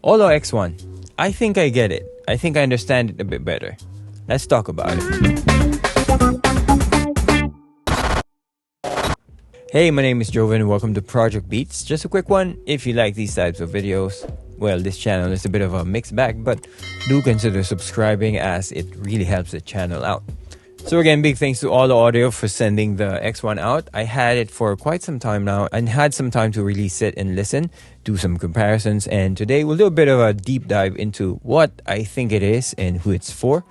OLLO X1. I think I get it. I think I understand it a bit better. Let's talk about it. Hey, my name is Joven and welcome to Project Beats. Just a quick one, if you like these types of videos, well, this channel is a bit of a mixed bag, but do consider subscribing as it really helps the channel out. So again, big thanks to OLLO Audio for sending the X1 out. I had it for quite some time now and had some time to really sit and listen, do some comparisons, and today we'll do a bit of a deep dive into what I think it is and who it's for.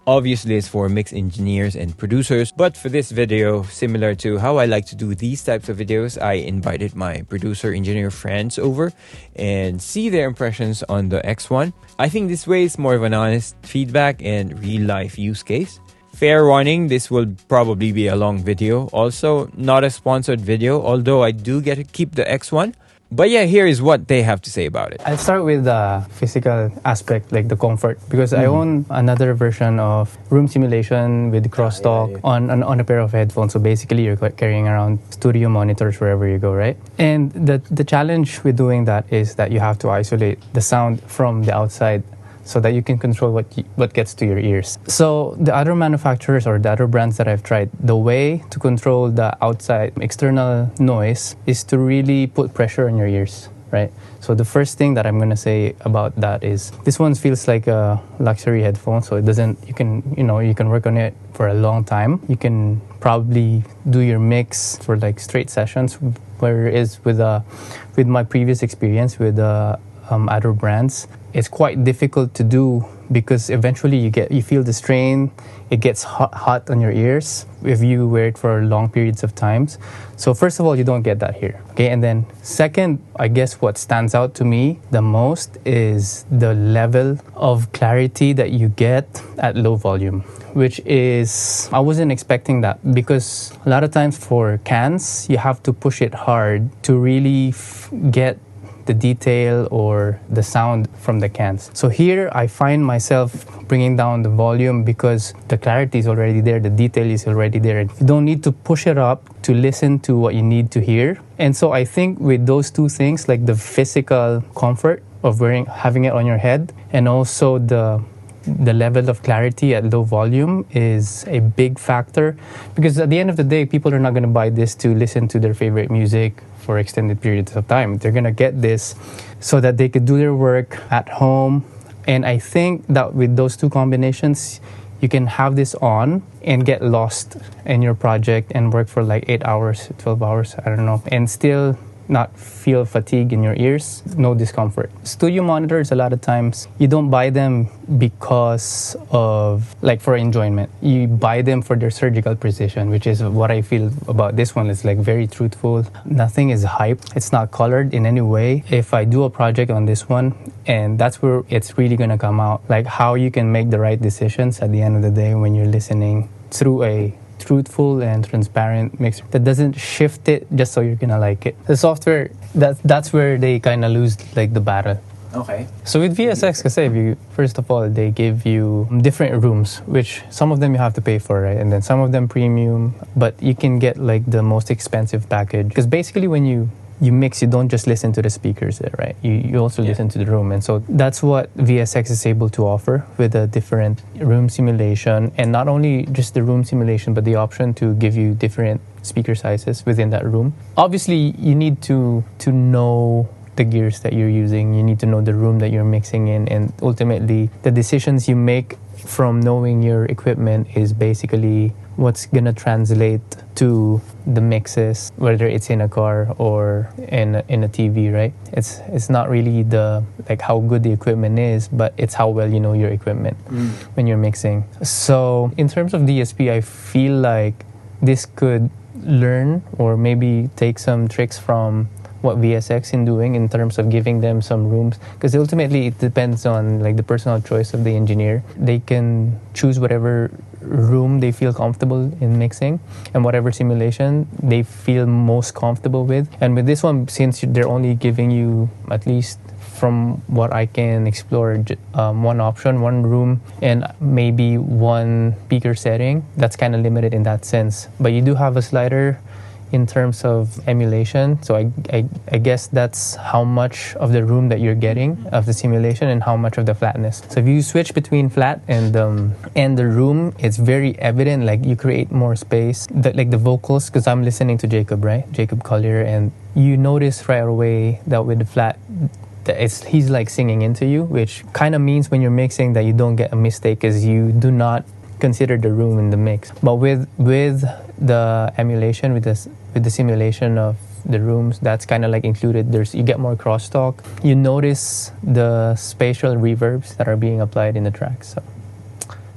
Obviously, it's for mix engineers and producers, but for this video, similar to how I like to do these types of videos, I invited my producer engineer friends over and see their impressions on the X1. I think this way is more of an honest feedback and real-life use case. Fair warning, this will probably be a long video. Also, not a sponsored video, although I do get to keep the X1. But yeah, here is what they have to say about it. I'll start with the physical aspect, like the comfort, because I own another version of room simulation with crosstalk on a pair of headphones. So basically, you're carrying around studio monitors wherever you go, right? And the challenge with doing that is that you have to isolate the sound from the outside, so that you can control what gets to your ears. So the other manufacturers or the other brands that I've tried, the way to control the outside external noise is to really put pressure on your ears, right? So the first thing that I'm gonna say about that is this one feels like a luxury headphone, so it doesn't. You can work on it for a long time. You can probably do your mix for like straight sessions. Whereas with my previous experience with other brands, it's quite difficult to do because eventually you feel the strain. It gets hot on your ears if you wear it for long periods of times. So first of all, you don't get that here. Okay, and then second, I guess what stands out to me the most is the level of clarity that you get at low volume, which is, I wasn't expecting that, because a lot of times for cans, you have to push it hard to really get the detail or the sound from the cans. So here I find myself bringing down the volume because the clarity is already there, the detail is already there. You don't need to push it up to listen to what you need to hear. And so I think with those two things, like the physical comfort of having it on your head, and also the level of clarity at low volume is a big factor, because at the end of the day, people are not going to buy this to listen to their favorite music for extended periods of time. They're going to get this so that they could do their work at home. And I think that with those two combinations, you can have this on and get lost in your project and work for like 8 hours, 12 hours, I don't know, and still not feel fatigue in your ears, no discomfort. Studio monitors, a lot of times, you don't buy them because of, like, for enjoyment. You buy them for their surgical precision, which is what I feel about this one. It's like very truthful. Nothing is hype. It's not colored in any way. If I do a project on this one, and that's where it's really gonna come out, like how you can make the right decisions at the end of the day when you're listening through a truthful and transparent mixer that doesn't shift it just so you're gonna like it. The software, that's where they kind of lose like the battle. Okay. So with VSX, kasi first of all, they give you different rooms, which some of them you have to pay for, right? And then some of them premium, but you can get like the most expensive package. Because basically when you mix, you don't just listen to the speakers there, right? You also listen to the room. And so that's what VSX is able to offer with a different room simulation. And not only just the room simulation, but the option to give you different speaker sizes within that room. Obviously, you need to know the gears that you're using. You need to know the room that you're mixing in. And ultimately, the decisions you make from knowing your equipment is basically what's gonna translate to the mixes, whether it's in a car or in a TV, right? It's not really like how good the equipment is, but it's how well you know your equipment when you're mixing. So in terms of DSP, I feel like this could learn or maybe take some tricks from what VSX in doing in terms of giving them some rooms, because ultimately it depends on like the personal choice of the engineer. They can choose whatever room they feel comfortable in mixing and whatever simulation they feel most comfortable with. And with this one, since they're only giving you, at least from what I can explore, one option, one room, and maybe one speaker setting, that's kind of limited in that sense. But you do have a slider in terms of emulation. So I guess that's how much of the room that you're getting of the simulation and how much of the flatness. So if you switch between flat and the room, it's very evident. Like you create more space. Like the vocals, because I'm listening to Jacob, right? Jacob Collier, and you notice right away that with the flat, he's like singing into you, which kind of means when you're mixing that you don't get a mistake because you do not consider the room in the mix. But with the emulation, with the simulation of the rooms, that's kind of like included. You get more crosstalk. You notice the spatial reverbs that are being applied in the tracks. So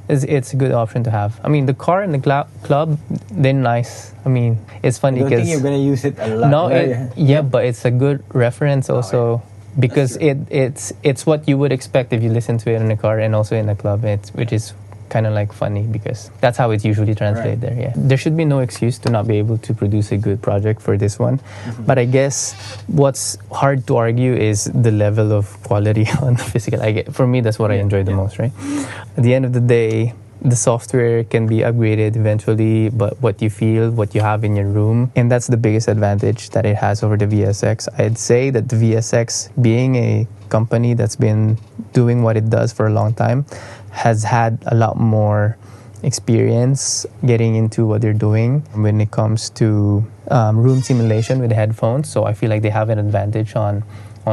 it's a good option to have. I mean, the car and the club, they're nice. I mean, it's funny because I don't think you're gonna use it a lot. No, but it's a good reference also. Okay. Because it's what you would expect if you listen to it in a car and also in a club, which is kind of like funny because that's how it's usually translated there. Yeah, there should be no excuse to not be able to produce a good project for this one. But I guess what's hard to argue is the level of quality on the physical. For me, that's what I enjoy the most. Right. At the end of the day, the software can be upgraded eventually, but what you feel, what you have in your room, and that's the biggest advantage that it has over the VSX. I'd say that the VSX, being a company that's been doing what it does for a long time, has had a lot more experience getting into what they're doing when it comes to room simulation with headphones. So I feel like they have an advantage on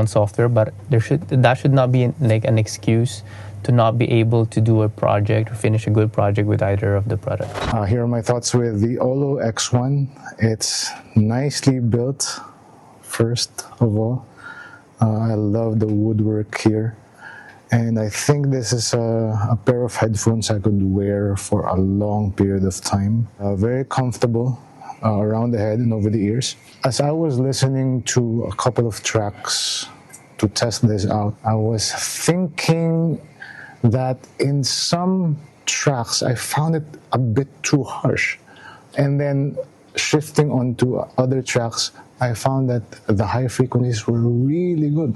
software, but that should not be like an excuse to not be able to do a project or finish a good project with either of the products. Here are my thoughts with the OLLO X1. It's nicely built, first of all. I love the woodwork here. And I think this is a pair of headphones I could wear for a long period of time. Very comfortable around the head and over the ears. As I was listening to a couple of tracks to test this out, I was thinking that in some tracks I found it a bit too harsh, and then shifting onto other tracks I found that the high frequencies were really good.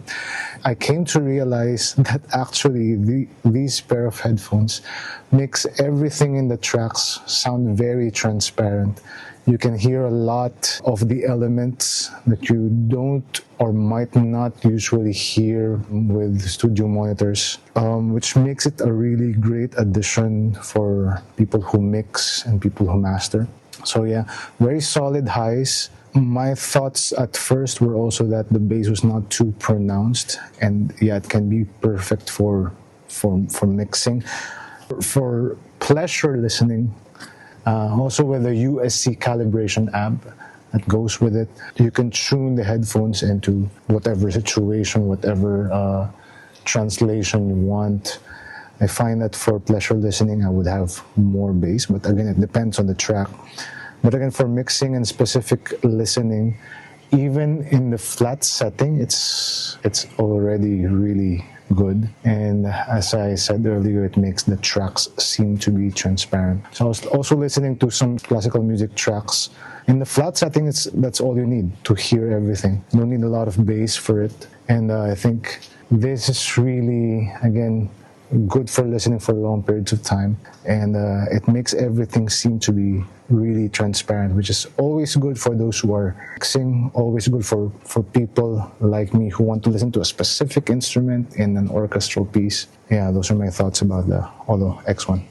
I came to realize that actually these pair of headphones makes everything in the tracks sound very transparent. You can hear a lot of the elements that you don't or might not usually hear with studio monitors, which makes it a really great addition for people who mix and people who master. So yeah, very solid highs. My thoughts at first were also that the bass was not too pronounced, and yeah, it can be perfect for mixing. For pleasure listening, also with the USC calibration amp that goes with it, you can tune the headphones into whatever situation, whatever translation you want. I find that for pleasure listening, I would have more bass, but again, it depends on the track. But again, for mixing and specific listening, even in the flat setting, it's already really good. And as I said earlier, it makes the tracks seem to be transparent. So I was also listening to some classical music tracks. In the flat setting, that's all you need to hear everything. You don't need a lot of bass for it. And I think this is really, again, good for listening for long periods of time. And it makes everything seem to be really transparent, which is always good for those who are mixing, always good for people like me who want to listen to a specific instrument in an orchestral piece. Yeah, those are my thoughts about the OLLO X1.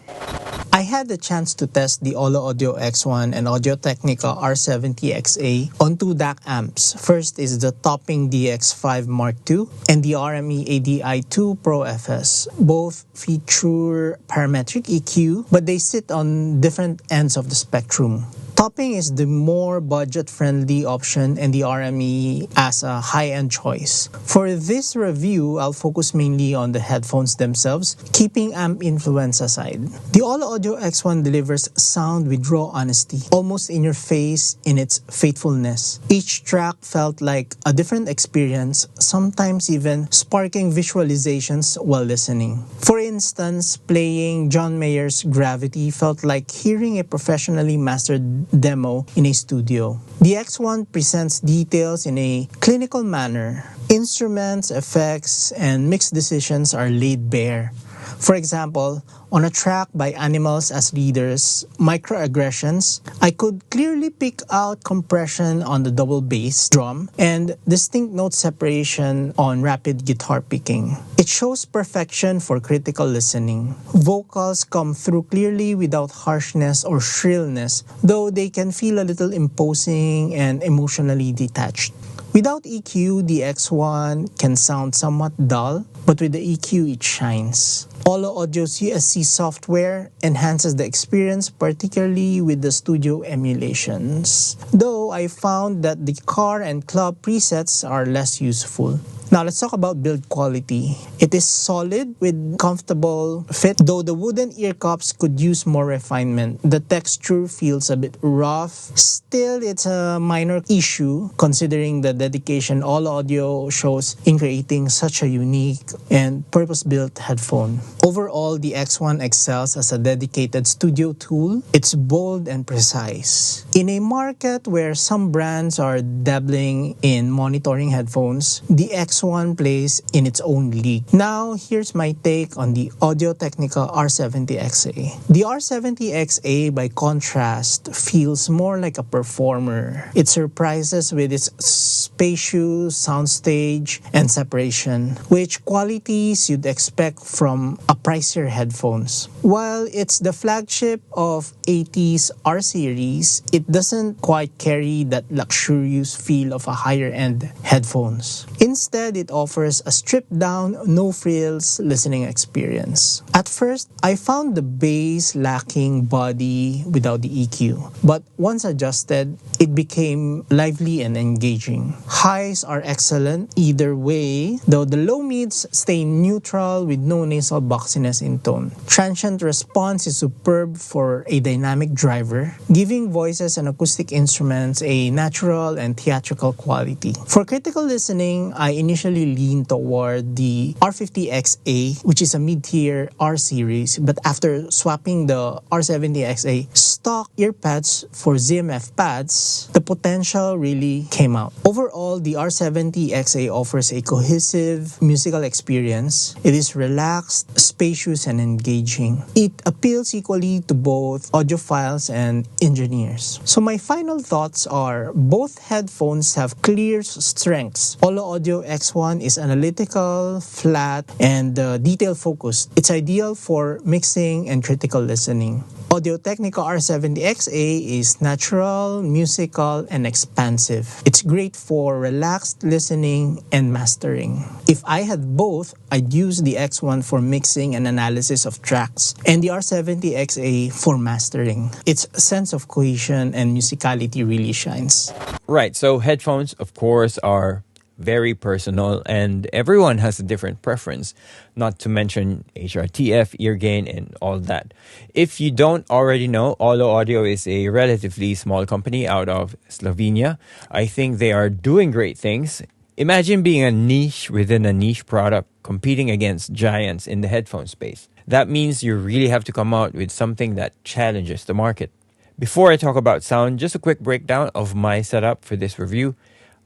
I had the chance to test the OLLO Audio X1 and Audio-Technica R70xa on two DAC amps. First is the Topping DX5 Mark II and the RME ADI-2 Pro FS. Both feature parametric EQ, but they sit on different ends of the spectrum. Topping is the more budget-friendly option and the RME as a high-end choice. For this review, I'll focus mainly on the headphones themselves, keeping amp influence aside. The OLLO Audio X1 delivers sound with raw honesty, almost in your face in its faithfulness. Each track felt like a different experience, sometimes even sparking visualizations while listening. For instance, playing John Mayer's Gravity felt like hearing a professionally mastered demo in a studio. The X1 presents details in a clinical manner. Instruments, effects, and mix decisions are laid bare. For example, on a track by Animals as Leaders, Microaggressions, I could clearly pick out compression on the double bass drum and distinct note separation on rapid guitar picking. It shows perfection for critical listening. Vocals come through clearly without harshness or shrillness, though they can feel a little imposing and emotionally detached. Without EQ, the X1 can sound somewhat dull, but with the EQ, it shines. OLLO Audio's USC software enhances the experience, particularly with the studio emulations. Though I found that the car and club presets are less useful. Now let's talk about build quality. It is solid with comfortable fit, though the wooden ear cups could use more refinement. The texture feels a bit rough. Still, it's a minor issue considering the dedication OLLO Audio shows in creating such a unique and purpose-built headphone. Overall, the X1 excels as a dedicated studio tool. It's bold and precise. In a market where some brands are dabbling in monitoring headphones, the X1 plays in its own league. Now, here's my take on the Audio-Technica R70xa. The R70xa, by contrast, feels more like a performer. It surprises with its spacious soundstage and separation, which qualities you'd expect from a pricier headphones. While it's the flagship of 80s R series, it doesn't quite carry that luxurious feel of a higher-end headphones. Instead, it offers a stripped-down, no-frills listening experience. At first, I found the bass lacking body without the EQ, but once adjusted, it became lively and engaging. Highs are excellent either way, though the low mids stay neutral with no nasal boxiness in tone. Transient response is superb for a dynamic driver, giving voices and acoustic instruments a natural and theatrical quality. For critical listening, I initially leaned toward the R50xa, which is a mid-tier R series, but after swapping the R70xa stock earpads for ZMF pads, the potential really came out. Overall, the R70xa offers a cohesive musical experience. It is relaxed, spacious, and engaging. It appeals equally to both audiophiles and engineers. So my final thoughts are both headphones have clear strengths. OLLO Audio X1 is analytical, flat, and detail-focused. It's ideal for mixing and critical listening. Audio-Technica R70xa is natural, musical, and expansive. It's great for relaxed listening and mastering. If I had both, I'd use the X1 for mixing and analysis of tracks, and the R70xa for mastering. Its sense of cohesion and musicality really shines. Right, so headphones, of course, are very personal, and everyone has a different preference, not to mention HRTF, ear gain, and all that. If you don't already know, OLLO Audio is a relatively small company out of Slovenia. I think they are doing great things. Imagine being a niche within a niche product, competing against giants in the headphone space. That means you really have to come out with something that challenges the market. Before I talk about sound, just a quick breakdown of my setup for this review.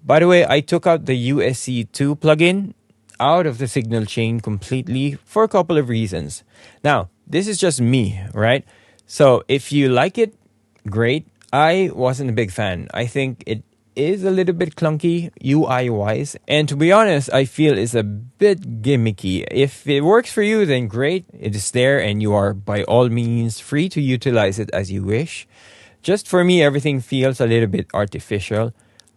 By the way, I took out the USC II plugin out of the signal chain completely for a couple of reasons. Now, this is just me, right? So if you like it, great. I wasn't a big fan. I think it is a little bit clunky UI-wise. And to be honest, I feel it's a bit gimmicky. If it works for you, then great. It is there and you are by all means free to utilize it as you wish. Just for me, everything feels a little bit artificial.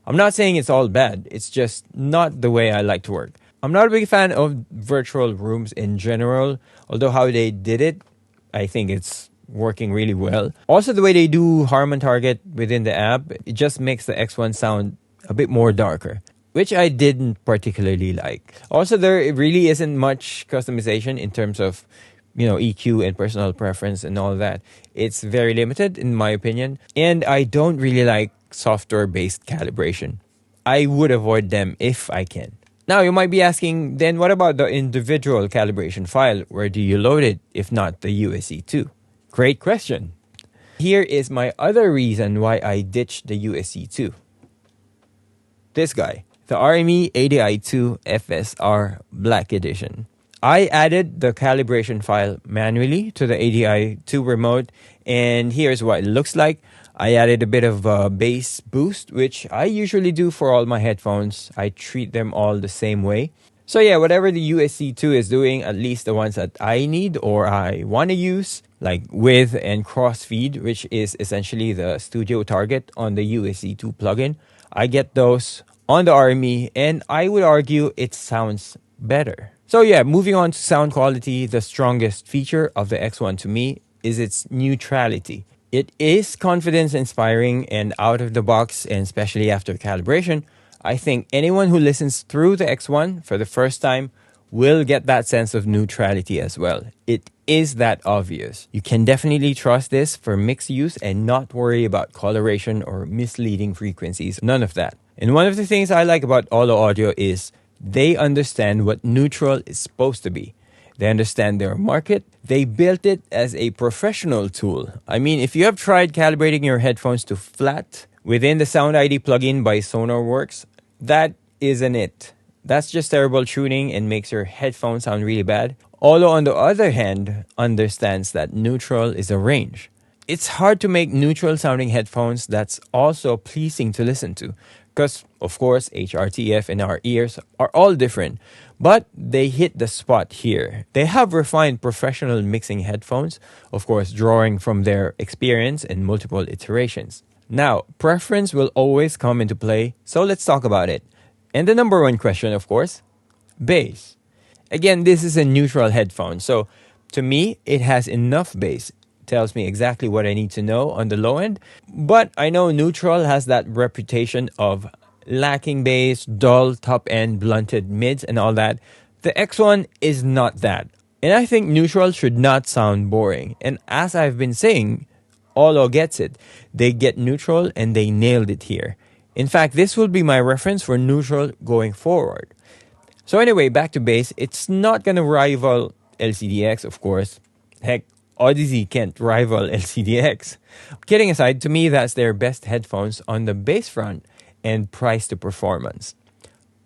I'm not saying it's all bad. It's just not the way I like to work. I'm not a big fan of virtual rooms in general, although how they did it, I think it's working really well. Also, the way they do Harman Target within the app, it just makes the X1 sound a bit more darker, which I didn't particularly like. Also, there really isn't much customization in terms of, EQ and personal preference and all that. It's very limited in my opinion, and I don't really like software-based calibration. I would avoid them if I can. Now, you might be asking, then what about the individual calibration file? Where do you load it, if not the USC II? Great question. Here is my other reason why I ditched the USC II. This guy, the RME ADI-2 FSR Black Edition. I added the calibration file manually to the ADI-2 remote, and here's what it looks like. I added a bit of a bass boost, which I usually do for all my headphones. I treat them all the same way. So yeah, whatever the USC II is doing, at least the ones that I need or I want to use, like with and crossfeed, which is essentially the studio target on the USC II plugin, I get those on the RME, and I would argue it sounds better. So yeah, moving on to sound quality, the strongest feature of the X1 to me is its neutrality. It is confidence inspiring and out of the box, and especially after calibration, I think anyone who listens through the X1 for the first time will get that sense of neutrality as well. It is that obvious. You can definitely trust this for mixed use and not worry about coloration or misleading frequencies, none of that. And one of the things I like about OLLO Audio is they understand what neutral is supposed to be. They understand their market. They built it as a professional tool. I mean, if you have tried calibrating your headphones to flat within the Sound ID plugin by SonarWorks, that isn't it. That's just terrible tuning and makes your headphones sound really bad. OLLO, on the other hand, understands that neutral is a range. It's hard to make neutral sounding headphones that's also pleasing to listen to, because, of course, HRTF and our ears are all different, but they hit the spot here. They have refined professional mixing headphones, of course, drawing from their experience in multiple iterations. Now, preference will always come into play, so let's talk about it. And the number one question, of course, bass. Again, this is a neutral headphone, so to me, it has enough bass. Tells me exactly what I need to know on the low end, but I know neutral has that reputation of lacking bass, dull top end, blunted mids and all that. The X1 is not that, and I think neutral should not sound boring. And as I've been saying, OLLO gets it. They get neutral and they nailed it here. In fact, this will be my reference for neutral going forward. So anyway, back to bass. It's not gonna rival LCD-X, of course. Heck, Audeze can't rival LCD-X. Kidding aside, to me, that's their best headphones on the bass front and price to performance.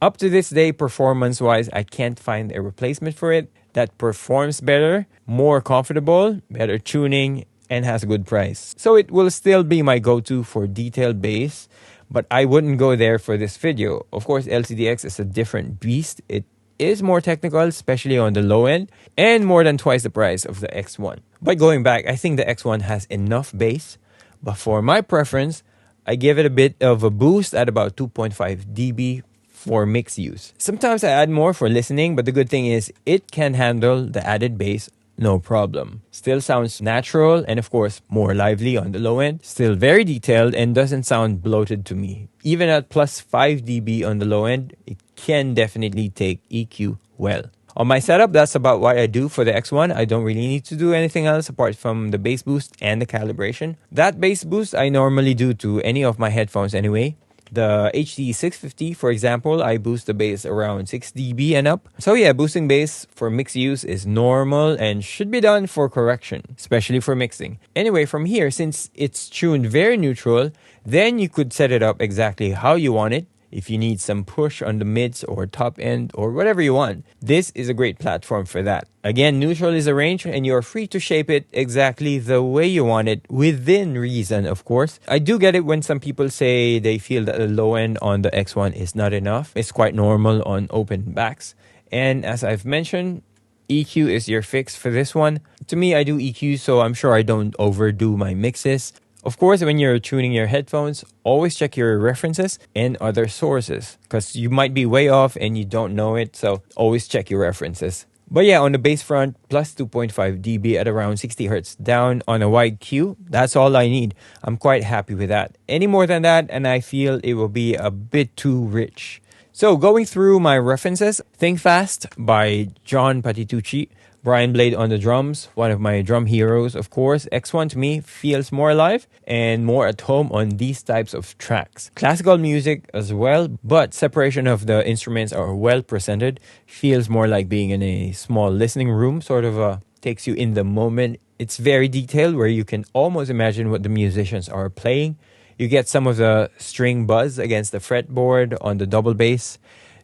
Up to this day, performance-wise, I can't find a replacement for it that performs better, more comfortable, better tuning, and has a good price. So it will still be my go-to for detailed bass, but I wouldn't go there for this video. Of course, LCD-X is a different beast. It is more technical, especially on the low end, and more than twice the price of the X1. But going back, I think the X1 has enough bass, but for my preference, I give it a bit of a boost at about 2.5 dB for mixed use. Sometimes I add more for listening, but the good thing is it can handle the added bass no problem. Still sounds natural and of course more lively on the low end. Still very detailed and doesn't sound bloated to me. Even at plus 5 dB on the low end, it can definitely take EQ well. On my setup, that's about what I do for the X1. I don't really need to do anything else apart from the bass boost and the calibration. That bass boost I normally do to any of my headphones anyway. The HD650, for example, I boost the bass around 6 dB and up. So yeah, boosting bass for mixed use is normal and should be done for correction, especially for mixing. Anyway, from here, since it's tuned very neutral, then you could set it up exactly how you want it. If you need some push on the mids or top end or whatever you want, this is a great platform for that. Again, neutral is a range and you're free to shape it exactly the way you want it, within reason, of course. I do get it when some people say they feel that the low end on the X1 is not enough. It's quite normal on open backs. And as I've mentioned, EQ is your fix for this one. To me, I do EQ, so I'm sure I don't overdo my mixes. Of course, when you're tuning your headphones, always check your references and other sources because you might be way off and you don't know it, so always check your references. But yeah, on the bass front, plus 2.5 dB at around 60 Hz down on a wide Q, that's all I need. I'm quite happy with that. Any more than that, and I feel it will be a bit too rich. So going through my references, Think Fast by John Patitucci, Brian Blade on the drums, one of my drum heroes, of course. X1 to me feels more alive and more at home on these types of tracks. Classical music as well, but separation of the instruments are well presented. Feels more like being in a small listening room, sort of takes you in the moment. It's very detailed where you can almost imagine what the musicians are playing. You get some of the string buzz against the fretboard on the double bass.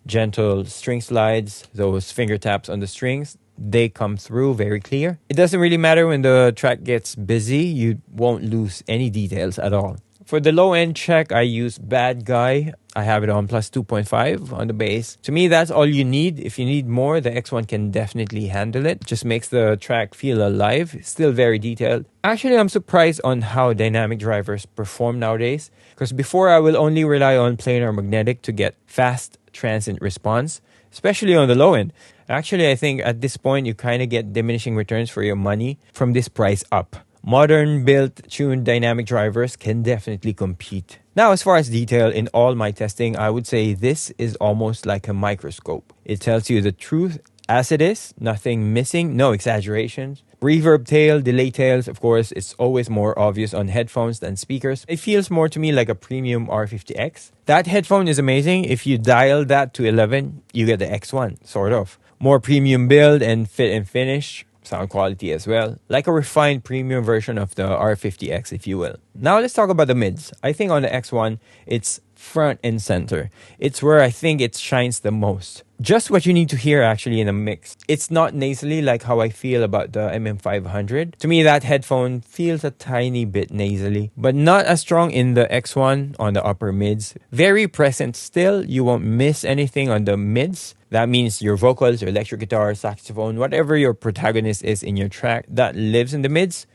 Gentle string slides, those finger taps on the strings. they come through very clear. It doesn't really matter when the track gets busy, you won't lose any details at all. For the low end check, I use Bad Guy. I have it on plus 2.5 on the bass. To me, that's all you need. If you need more, the X1 can definitely handle it. Just makes the track feel alive. Still very detailed. Actually, I'm surprised on how dynamic drivers perform nowadays. Because before, I will only rely on planar magnetic to get fast transient response, especially on the low end. Actually, I think at this point, you kind of get diminishing returns for your money from this price up. Modern built tuned dynamic drivers can definitely compete. Now, as far as detail in all my testing, I would say this is almost like a microscope. It tells you the truth as it is, nothing missing, no exaggerations. Reverb tail, delay tails, of course, it's always more obvious on headphones than speakers. It feels more to me like a premium R50X. That headphone is amazing. If you dial that to 11, you get the X1, sort of. More premium build and fit and finish. Sound quality as well, like a refined premium version of the R50X, if you will. Now let's talk about the mids. I think on the X1, it's front and center. It's where I think it shines the most. Just what you need to hear actually in a mix. It's not nasally like how I feel about the MM500. To me, that headphone feels a tiny bit nasally, but not as strong in the X1 on the upper mids. Very present still. You won't miss anything on the mids. That means your vocals, your electric guitar, saxophone, whatever your protagonist is in your track that lives in the mids,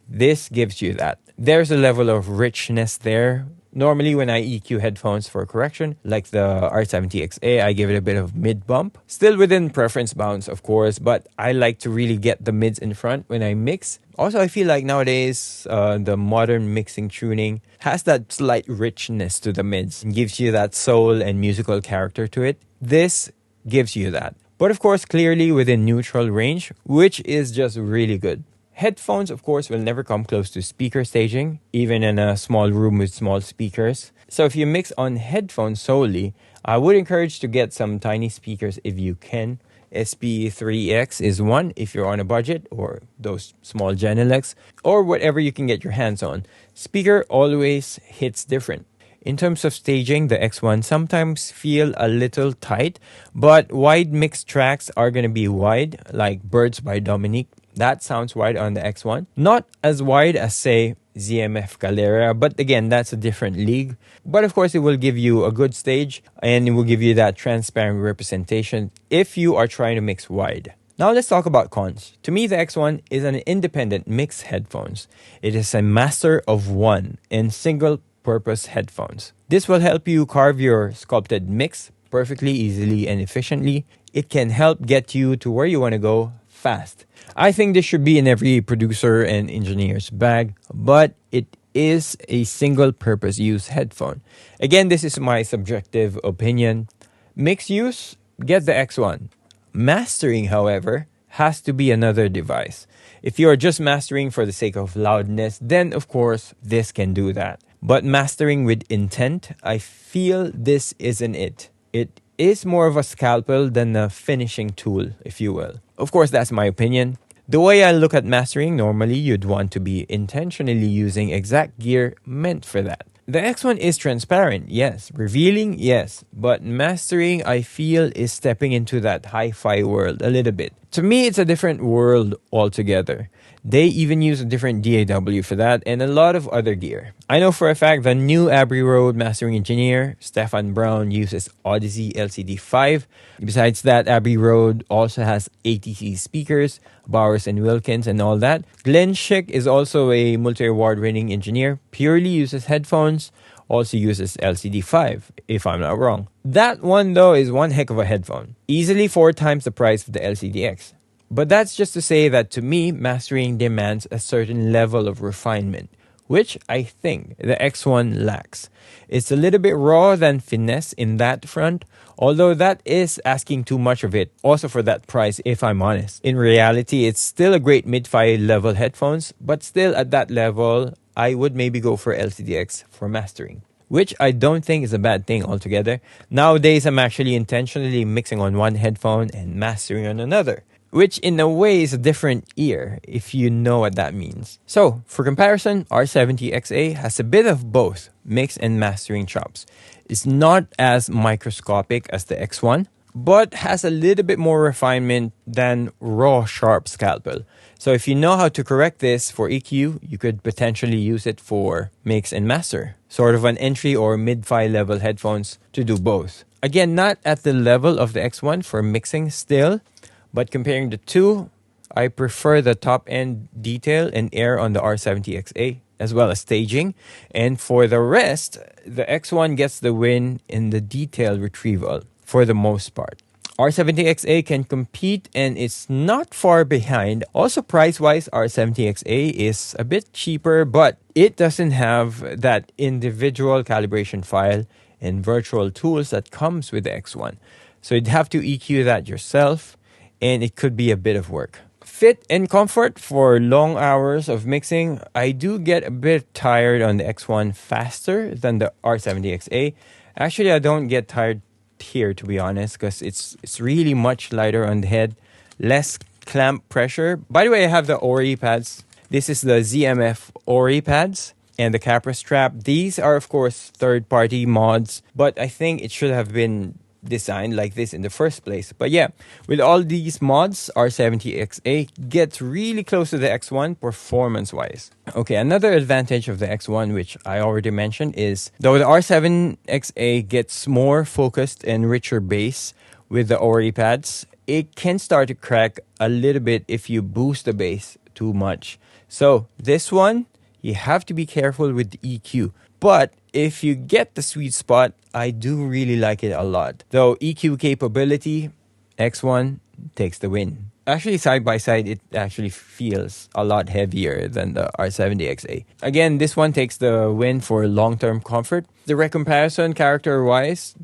this gives you that. There's a level of richness there. Normally, when I EQ headphones for correction, like the R70xa, I give it a bit of mid bump. Still within preference bounds, of course, but I like to really get the mids in front when I mix. Also, I feel like nowadays, the modern mixing tuning has that slight richness to the mids. It gives you that soul and musical character to it. This gives you that. But of course, clearly within neutral range, which is just really good. Headphones, of course, will never come close to speaker staging, even in a small room with small speakers. So if you mix on headphones solely, I would encourage to get some tiny speakers if you can. SP3X is one if you're on a budget, or those small Genelecs, or whatever you can get your hands on. Speaker always hits different. In terms of staging, the X1 sometimes feel a little tight, but wide mixed tracks are going to be wide, like Birds by Dominique. That sounds wide on the X1. Not as wide as, say, ZMF Calera, but again, that's a different league. But of course, it will give you a good stage, and it will give you that transparent representation if you are trying to mix wide. Now let's talk about cons. To me, the X1 is an independent mixed headphones. It is a master of one and single-purpose headphones. This will help you carve your sculpted mix perfectly, easily, and efficiently. It can help get you to where you want to go fast. I think this should be in every producer and engineer's bag, but it is a single-purpose use headphone. Again, this is my subjective opinion. Mixed use, get the X1. Mastering, however, has to be another device. If you are just mastering for the sake of loudness, then of course, this can do that. But mastering with intent, I feel this isn't it. It is more of a scalpel than a finishing tool, if you will. Of course, that's my opinion. The way I look at mastering, normally you'd want to be intentionally using exact gear meant for that. The X1 is transparent, yes. Revealing, yes. But mastering, I feel, is stepping into that hi-fi world a little bit. To me, it's a different world altogether. They even use a different DAW for that and a lot of other gear. I know for a fact the new Abbey Road mastering engineer, Stefan Brown, uses Audeze LCD-5. Besides that, Abbey Road also has ATC speakers, Bowers and Wilkins and all that. Glenn Schick is also a multi-award winning engineer, purely uses headphones, also uses LCD-5, if I'm not wrong. That one though is one heck of a headphone. Easily 4 times the price of the LCD-X. But that's just to say that to me, mastering demands a certain level of refinement, which I think the X1 lacks. It's a little bit raw than finesse in that front, although that is asking too much of it, also for that price if I'm honest. In reality, it's still a great mid-fi level headphones, but still at that level, I would maybe go for LCD-X for mastering, which I don't think is a bad thing altogether. Nowadays, I'm actually intentionally mixing on one headphone and mastering on another, which in a way is a different ear, if you know what that means. So, for comparison, R70xa has a bit of both mix and mastering chops. It's not as microscopic as the X1, but has a little bit more refinement than raw sharp scalpel. So if you know how to correct this for EQ, you could potentially use it for mix and master. Sort of an entry or mid-fi level headphones to do both. Again, not at the level of the X1 for mixing still, but comparing the two, I prefer the top-end detail and air on the R70xa, as well as staging. And for the rest, the X1 gets the win in the detail retrieval for the most part. R70xa can compete and it's not far behind. Also price-wise, R70xa is a bit cheaper, but it doesn't have that individual calibration file and virtual tools that comes with the X1. So you'd have to EQ that yourself, and it could be a bit of work. Fit and comfort for long hours of mixing. I do get a bit tired on the X1 faster than the R70xa. Actually, I don't get tired here, to be honest, because it's really much lighter on the head, less clamp pressure. By the way, I have the Ori pads. This is the ZMF Ori pads and the Capra strap. These are, of course, third-party mods, but I think it should have been designed like this in the first place. But yeah, with all these mods, R70xa gets really close to the X1 performance-wise. Okay, another advantage of the X1, which I already mentioned, is though the R7xa gets more focused and richer bass with the Ori pads, it can start to crack a little bit if you boost the bass too much. So this one, you have to be careful with the EQ. But if you get the sweet spot, I do really like it a lot. Though EQ capability, X1 takes the win. Actually, side by side, it actually feels a lot heavier than the R70xa. Again, this one takes the win for long-term comfort. The comparison character-wise,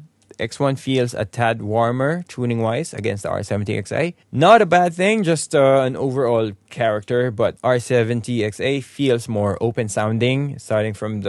X1 feels a tad warmer tuning-wise against the R70xa. Not a bad thing, just an overall character, but R70xa feels more open-sounding, starting from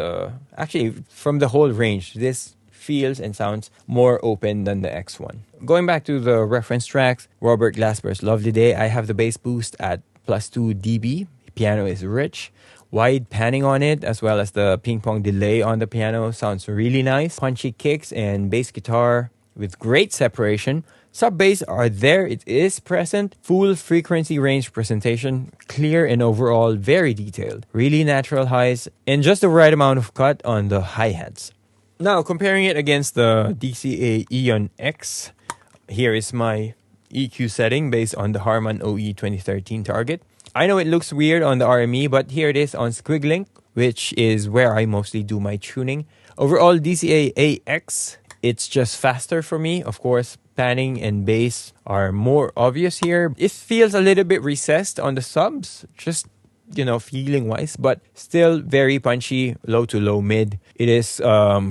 from the whole range. This feels and sounds more open than the X1. Going back to the reference tracks, Robert Glasper's Lovely Day, I have the bass boost at +2 dB. Piano is rich. Wide panning on it, as well as the ping pong delay on the piano, sounds really nice. Punchy kicks and bass guitar with great separation. Sub bass are there, it is present. Full frequency range presentation, clear and overall very detailed. Really natural highs and just the right amount of cut on the hi-hats. Now comparing it against the DCA Aeon X, here is my EQ setting based on the Harman OE 2013 target. I know it looks weird on the RME, but here it is on Squiglink, which is where I mostly do my tuning. Overall, DCA AX, it's just faster for me. Of course, panning and bass are more obvious here. It feels a little bit recessed on the subs, just, feeling wise, but still very punchy, low to low mid. It is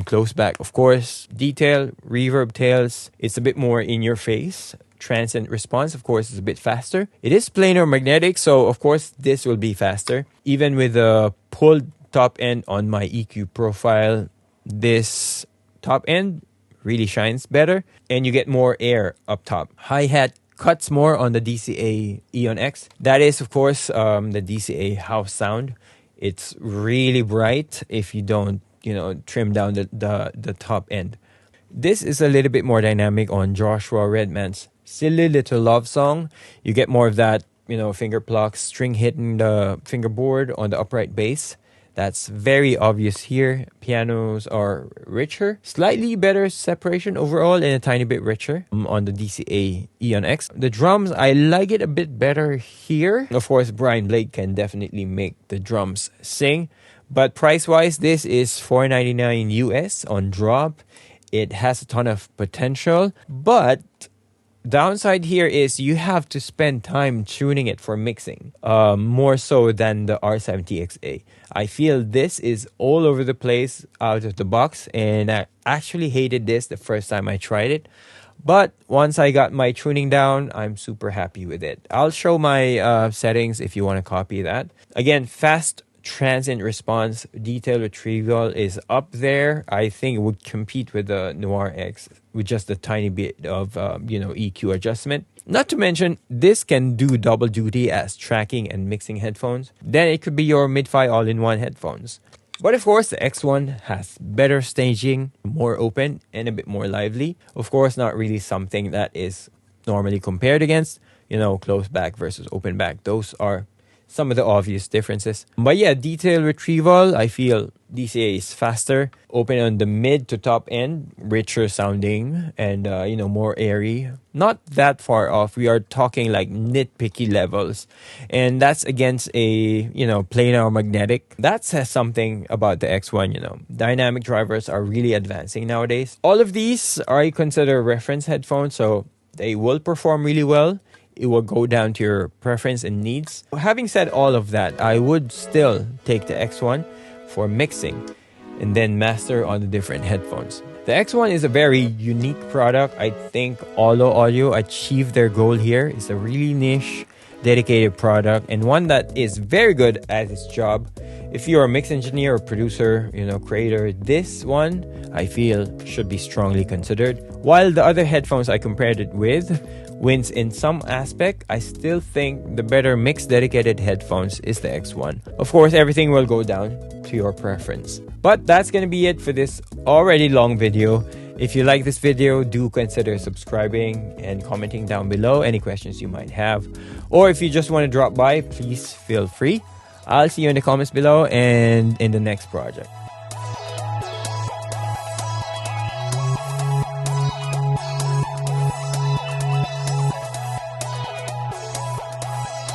close back, of course. Detail, reverb tails, it's a bit more in your face. Transient response, of course, is a bit faster. It is planar magnetic, so of course this will be faster. Even with the pulled top end on my EQ profile, this top end really shines better and you get more air up top. Hi-hat cuts more on the DCA Aeon X. That is, of course, the DCA house sound. It's really bright if you don't, trim down the top end. This is a little bit more dynamic on Joshua Redman's Silly Little Love Song. You get more of that, finger plucks, string hitting the fingerboard on the upright bass. That's very obvious here. Pianos are richer, slightly better separation overall and a tiny bit richer on the DCA Aeon X. The drums, I like it a bit better here. Of course, Brian Blake can definitely make the drums sing. But price-wise, this is $499 US on drop. It has a ton of potential, but downside here is you have to spend time tuning it for mixing, more so than the R70xa. I feel this is all over the place out of the box, and I actually hated this the first time I tried it. But once I got my tuning down, I'm super happy with it. I'll show my settings if you want to copy that. Again, fast transient response, detail retrieval is up there. I think it would compete with the Noir X with just a tiny bit of EQ adjustment. Not to mention, this can do double duty as tracking and mixing headphones. Then it could be your mid-fi all-in-one headphones. But of course, the X1 has better staging, more open, and a bit more lively. Of course, not really something that is normally compared against, you know, closed back versus open back. Those are some of the obvious differences. But yeah, detail retrieval, I feel DCA is faster, open on the mid to top end, richer sounding, and you know, more airy. Not that far off. We are talking like nitpicky levels, and that's against a, you know, planar magnetic. That says something about the X1. You know, dynamic drivers are really advancing nowadays. All of these I consider reference headphones, so they will perform really well. It will go down to your preference and needs. Having said all of that, I would still take the X1 for mixing and then master on the different headphones. The X1 is a very unique product. I think OLLO Audio achieved their goal here. It's a really niche, dedicated product and one that is very good at its job. If you're a mix engineer or producer, you know, creator, this one I feel should be strongly considered. While the other headphones I compared it with wins in some aspect, I still think the better mix dedicated headphones is the X1. Of course, everything will go down to your preference. But that's gonna be it for this already long video. If you like this video, do consider subscribing and commenting down below any questions you might have. Or if you just want to drop by, please feel free. I'll see you in the comments below and in the next project.